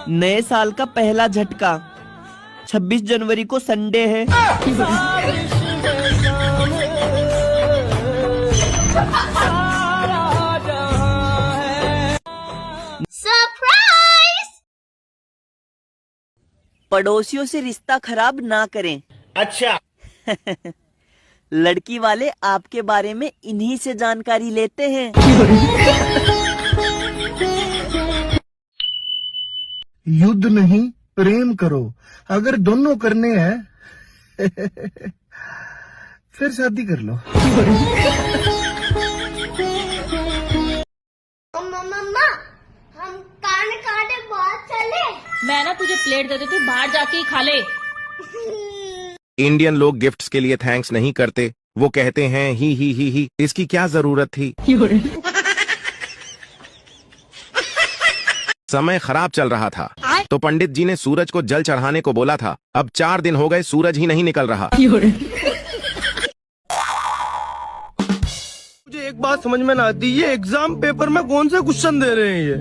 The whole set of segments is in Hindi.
नए साल का पहला झटका, 26 जनवरी को संडे है। सरप्राइज! पड़ोसियों से रिश्ता खराब ना करें। अच्छा। लड़की वाले आपके बारे में इन्हीं से जानकारी लेते हैं। युद्ध नहीं प्रेम करो, अगर दोनों करने हैं फिर शादी कर लो। मम्मा, हम खाने खाने बाहर चले। मैं ना तुझे प्लेट दे देती, बाहर जाके ही खा ले। इंडियन लोग गिफ्ट्स के लिए थैंक्स नहीं करते, वो कहते हैं ही, इसकी क्या जरूरत थी। समय खराब चल रहा था तो पंडित जी ने सूरज को जल चढ़ाने को बोला था। अब 4 दिन हो गए सूरज ही नहीं निकल रहा। मुझे एक बात समझ में ना आती, ये एग्जाम पेपर में कौन से क्वेश्चन दे रहे हैं ये?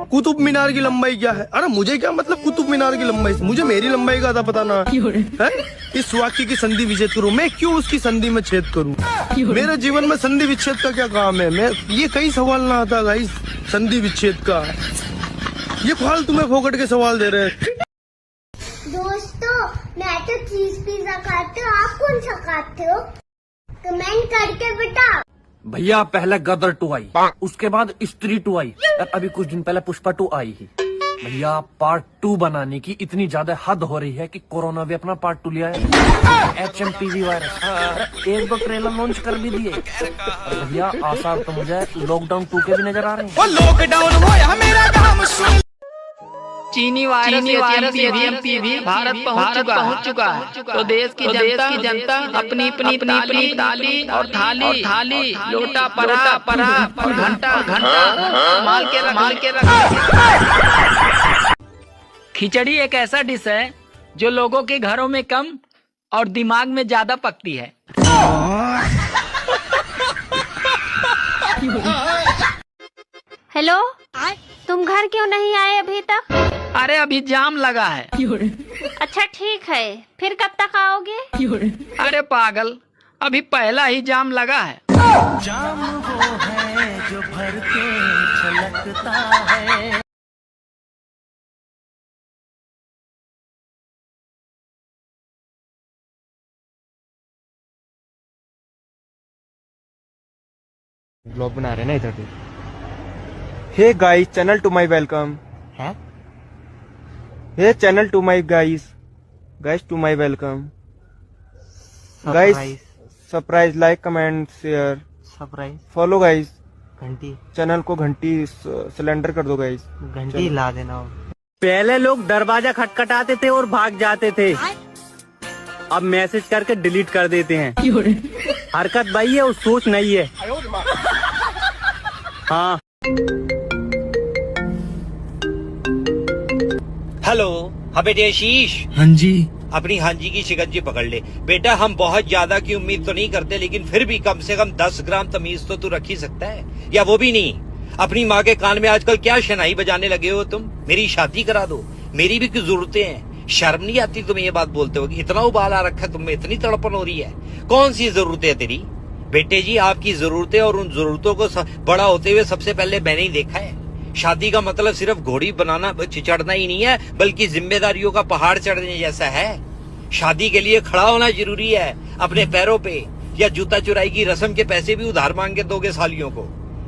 कुतुब मीनार की लंबाई क्या है? अरे मुझे क्या मतलब कुतुब मीनार की लंबाई से? मुझे मेरी लंबाई का था पता ना है? इस वाक्य की संधि विच्छेद करूं, मैं क्यों उसकी संधि में छेद करूं? मेरे जीवन में संधि विच्छेद का क्या काम है? मैं ये कई सवाल ना आता गाइस संधि विच्छेद का। ये फालतू में फोकट के सवाल दे रहे हैं। दोस्तों, मैं तो चीज पिज्जा खाती हूँ, आप कौन सा खाते हो? कमेंट करके बताओ। भैया पहले गदर 2 आई, उसके बाद स्त्री 2 आई, और अभी कुछ दिन पहले पुष्पा 2 आई ही। भैया पार्ट 2 बनाने की इतनी ज्यादा हद हो रही है कि कोरोना भी अपना पार्ट 2 लिया है। HMPV वायरस 1-2 ट्रेलर लॉन्च कर भी दिए। भैया आसार तो मुझे लॉकडाउन 2 के भी नजर आ रहे हैं। लॉकडाउन होया मेरा काम सुन। चीनी वायरस भी भारत पहुंच चुका है। तो देश की जनता अपनी ताली और थाली लोटा परा और घंटा माल के रख। खिचड़ी एक ऐसा डिश है जो लोगों के घरों में कम और दिमाग में ज्यादा पकती है। हेलो, तुम घर क्यों नहीं आए अभी तक? अरे अभी जाम लगा है। अच्छा ठीक है, फिर कब तक आओगे? अरे पागल, अभी पहला ही जाम लगा है। जाम वो है जो भर के छलकता है। ब्लॉग बना रहे ना इधर पे। Hey guys, channel to my welcome है। Hey channel to my guys to my welcome guys. Surprise, like comment share surprise, follow guys. घंटी, चैनल को घंटी सिलेंडर कर दो गाइस। घंटी हिला देना। पहले लोग दरवाजा खटखटाते थे और भाग जाते थे, अब मैसेज करके डिलीट कर देते हैं। हरकत भाई है, उस सोच नहीं है। हाँ। हेलो, हाँ बेटे शीश। हाँ जी। अपनी हांजी की शिकंजी पकड़ ले बेटा। हम बहुत ज्यादा की उम्मीद तो नहीं करते, लेकिन फिर भी कम से कम 10 ग्राम तमीज तो तू रख ही सकता है, या वो भी नहीं। अपनी माँ के कान में आजकल क्या शनाई बजाने लगे हो तुम? मेरी शादी करा दो, मेरी भी कुछ जरूरतें हैं। शर्म नहीं आती तुम्हें ये बात बोलते हो कि इतना उबाल आ रखा है तुम्हें, इतनी तड़पन हो रही है? कौन सी जरूरतें है तेरी? बेटे जी, आपकी जरूरतें और उन जरूरतों को बड़ा होते हुए सबसे पहले मैंने ही देखा है। शादी का मतलब सिर्फ घोड़ी बनाना चढ़ना ही नहीं है, बल्कि जिम्मेदारियों का पहाड़ चढ़ने जैसा है। शादी के लिए खड़ा होना जरूरी है अपने पैरों पे, या जूता चुराई की रस्म के पैसे भी उधार मांग के दोगे सालियों को?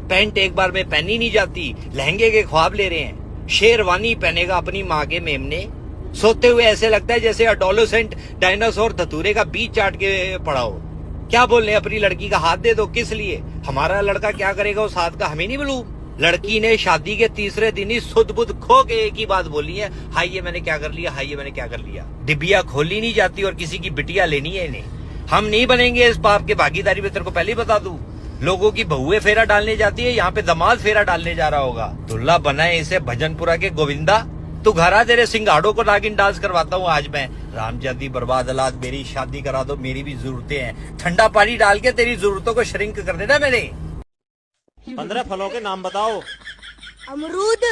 पैंट एक बार में पहनी नहीं जाती, लहंगे के ख्वाब ले रहे हैं। शेरवानी पहनेगा अपनी माँ के मेमने। सोते हुए ऐसे लगता है जैसे एडोलेसेंट डायनासोर धतूरे का बीज चाट के पड़ा हो। क्या बोल रहे? अपनी लड़की का हाथ दे दो। किस लिए? हमारा लड़का क्या करेगा उस हाथ का हमें नहीं मालूम। लड़की ने शादी के तीसरे दिन ही सुध बुध खो के एक ही बात बोली है, हाय ये मैंने क्या कर लिया, हाय ये मैंने क्या कर लिया। डिबिया खोली नहीं जाती और किसी की बिटिया लेनी है इन्हें। हम नहीं बनेंगे इस पाप के भागीदारी में, तेरे को पहले ही बता दूं। लोगों की बहुएं फेरा डालने जाती है, यहाँ पे दमाद फेरा डालने जा रहा होगा। दुल्ला बनाए इसे भजनपुरा के गोविंदा। तू घर आ, तेरे सिंगाड़ों को नागिन डांस करवाता हूँ आज मैं। रामजादी बर्बाद औलाद, मेरी शादी करा दो, मेरी भी जरूरतें हैं। ठंडा पानी डाल के तेरी जरूरतों को श्रिंक कर देना मैंने। 15 फलों के नाम बताओ। अमरूद,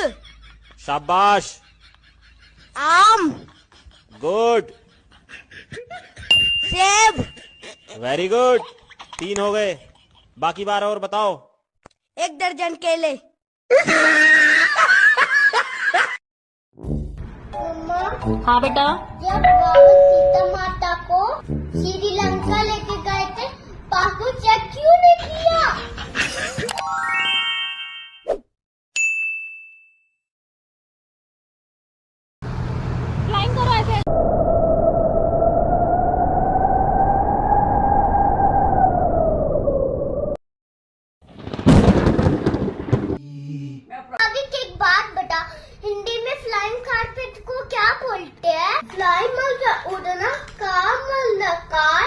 शाबाश। आम, गुड, सेब, वेरी गुड। 3 हो गए, बाकी 12 और बताओ। 1 दर्जन केले। मम्मा, हाँ बेटा। जब बाबा सीता माता को श्रीलंका लेके गए थे, पासपोर्ट चेक क्यों नहीं किया? फ्लाइंग करो ऐसे। अभी एक बात बता, हिंदी में फ्लाइंग कारपेट को क्या बोलते हैं? फ्लाई मतलब उड़ना, कार मतलब कार,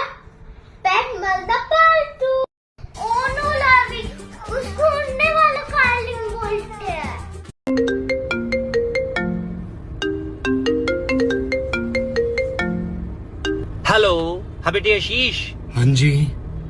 पेट मतलब पालतू। ओ नो लावी, उसको उड़ने वाला कार बोलते हैं। हेलो, हाँ बेटे आशीष, हाँ जी।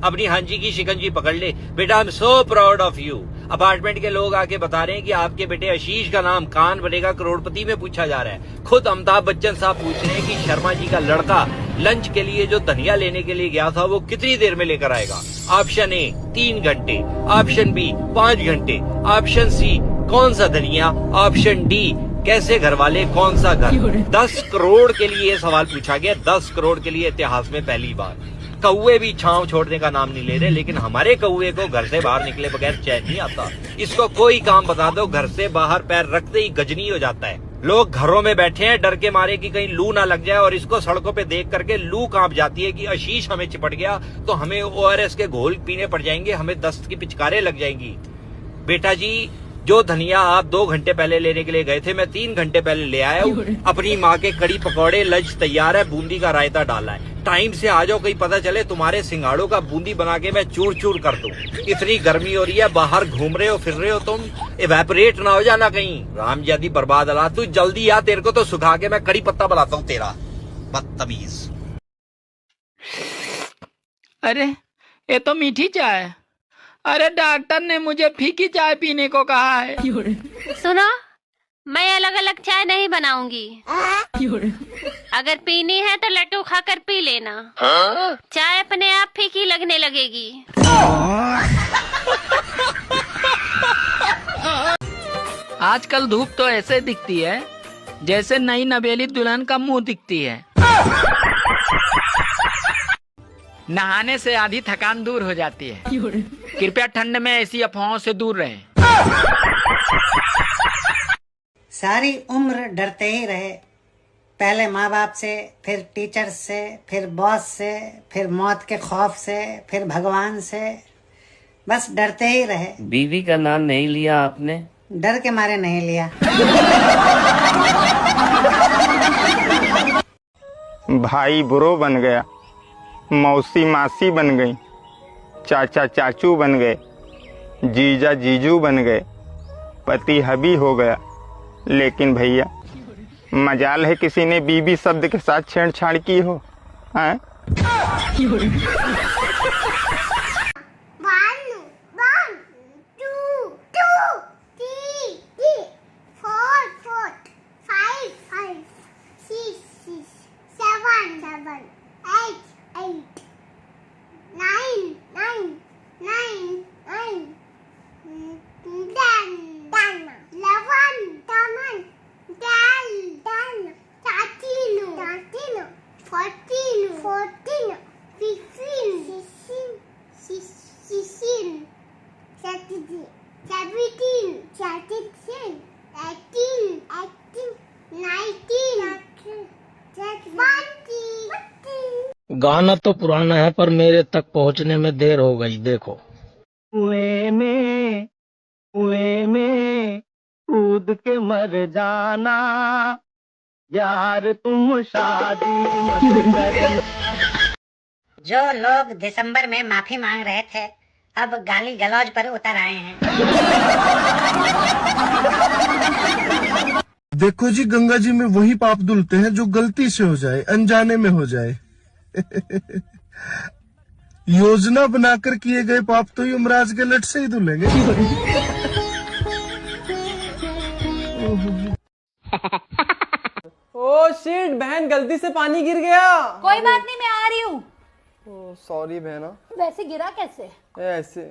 अपनी हाँ जी की शिकंजी पकड़ ले बेटा। I am so proud of you. Apartment के लोग आके बता रहे हैं कि आपके बेटे आशीष का नाम कान बनेगा करोड़पति में पूछा जा रहा है। खुद अमिताभ बच्चन साहब पूछ रहे हैं कि शर्मा जी का लड़का लंच के लिए जो धनिया लेने के लिए गया था वो कितनी देर में लेकर आएगा। ऑप्शन ए 3 घंटे, ऑप्शन बी 5 घंटे, ऑप्शन सी कौन सा धनिया, ऑप्शन डी कैसे घर वाले कौन सा घर। 10 करोड़ के लिए ये सवाल पूछा गया। 10 करोड़ के लिए इतिहास में पहली बार। कौवे भी छांव छोड़ने का नाम नहीं ले रहे, लेकिन हमारे कौवे को घर से बाहर निकले बगैर चैन नहीं आता। इसको कोई काम बता दो, घर से बाहर पैर रखते ही गजनी हो जाता है। लोग घरों में बैठे हैं डर के मारे कि कहीं लू ना लग जाए, और इसको सड़कों पे देख करके लू कांप जाती है कि आशीष हमें चिपट गया तो हमें ORS के घोल पीने पड़ जाएंगे, हमें दस्त की पिचकारें लग जाएंगी। बेटा जी, जो धनिया आप 2 घंटे पहले लेने के लिए गए थे, मैं 3 घंटे पहले ले आया हूँ। अपनी माँ के कड़ी पकौड़े, लंच तैयार है, बूंदी का रायता डाला है। टाइम से आ जाओ, कहीं पता चले तुम्हारे सिंगाड़ों का बूंदी बना के मैं चूर चूर कर दूं। इतनी गर्मी हो रही है, बाहर घूम रहे हो, फिर रहे हो तुम, इवेपोरेट ना हो जाना कहीं। रामजादी बर्बाद अला, तू जल्दी आ, तेरे को तो सुखा के मैं कड़ी पत्ता बनाता हूँ तेरा, बदतमीज। अरे ये तो मीठी चाय है। अरे डॉक्टर ने मुझे फीकी चाय पीने को कहा है। सुनो, मैं अलग अलग चाय नहीं बनाऊंगी। अगर पीनी है तो लड्डू खाकर पी लेना। चाय अपने आप फीकी लगने लगेगी। आजकल धूप तो ऐसे दिखती है जैसे नई नवेली दुल्हन का मुंह दिखती है। नहाने से आधी थकान दूर हो जाती है। कृपया ठंड में ऐसी अफवाहों से दूर रहें। सारी उम्र डरते ही रहे, पहले माँ बाप से, फिर टीचर से, फिर बॉस से, फिर मौत के खौफ से, फिर भगवान से, बस डरते ही रहे। बीवी का नाम नहीं लिया आपने? डर के मारे नहीं लिया। भाई बुरो बन गया, मौसी मासी बन गई, चाचा चाचू बन गए, जीजा जीजू बन गए, पति हबी हो गया। लेकिन भैया मजाल है किसी ने बीबी शब्द के साथ छेड़छाड़ की हो। हैं? 20 गाना तो पुराना है पर मेरे तक पहुंचने में देर हो गई। देखो कुएं में कूद के मर जाना यार तुम शादी मत करना। जो लोग दिसंबर में माफी मांग रहे थे अब गाली गलौज पर उतर आए हैं। देखो जी, गंगा जी में वही पाप धुलते हैं जो गलती से हो जाए, अनजाने में हो जाए। योजना बनाकर किए गए पाप तो यमराज के लट से ही धुलेंगे। ओ ओ शिट, बहन गलती से पानी गिर गया। कोई बात नहीं, मैं आ रही हूँ। सॉरी बहना। वैसे गिरा कैसे? ऐसे।